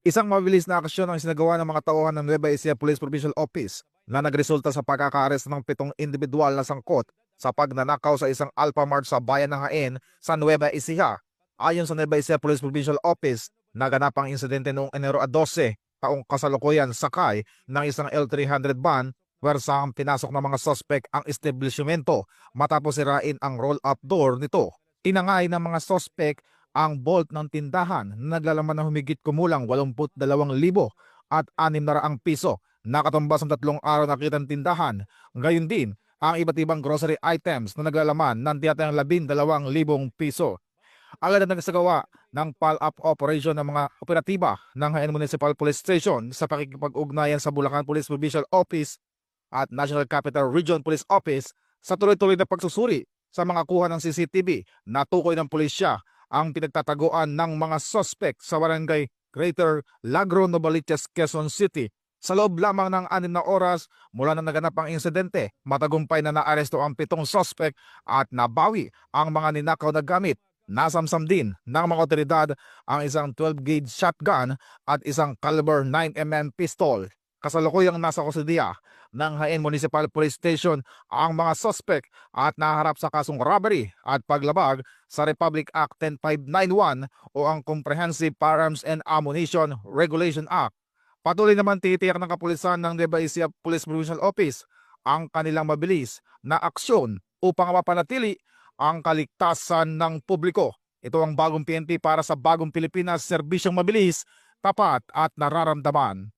Isang mabilis na aksyon ang sinagawa ng mga tauhan ng Nueva Ecija Police Provincial Office na nagresulta sa pagkakaaresto ng 7 individual na sangkot sa pagnanakaw sa isang Alphamart sa bayan ng Jaen sa Nueva Ecija. Ayon sa Nueva Ecija Police Provincial Office, naganap ang insidente noong Enero 12, taong kasalukuyan sakay ng isang L300 van ang pinasok ng mga sospek ang establishmento matapos sirain ang roll-up door nito. Tinangay ng mga sospek ang bolt ng tindahan na naglalaman ng humigit kumulang 82,000 at 600 piso. Nakatumbas ang 3 araw na kitang tindahan. Gayon din ang iba't ibang grocery items na naglalaman ng tiyatang 12,000 piso. Agad na nagsagawa ng pull-up operation ng mga operatiba ng Jaen Municipal Police Station sa pakikipag-ugnayan sa Bulacan Police Provincial Office at National Capital Region Police Office sa tuloy-tuloy na pagsusuri sa mga kuha ng CCTV na tukoy ng pulisya ang pinagtataguan ng mga suspect sa barangay Greater Lagro, Novaliches, Quezon City. Sa loob lamang ng 6 na oras mula na naganap ang insidente, matagumpay na naaresto ang 7 suspect at nabawi ang mga ninakaw na gamit. Nasamsam din ng mga otoridad ang isang 12-gauge shotgun at isang caliber 9mm pistol. Kasalukuyang nasa kusidiya ng Jaen Municipal Police Station ang mga suspect at naharap sa kasong robbery at paglabag sa Republic Act 10591 o ang Comprehensive Firearms and Ammunition Regulation Act. Patuloy naman titiyak ng kapulisan ng Nueva Ecija Police Provincial Office ang kanilang mabilis na aksyon upang mapanatili ang kaligtasan ng publiko. Ito ang bagong PNP para sa bagong Pilipinas, serbisyong mabilis, tapat at nararamdaman.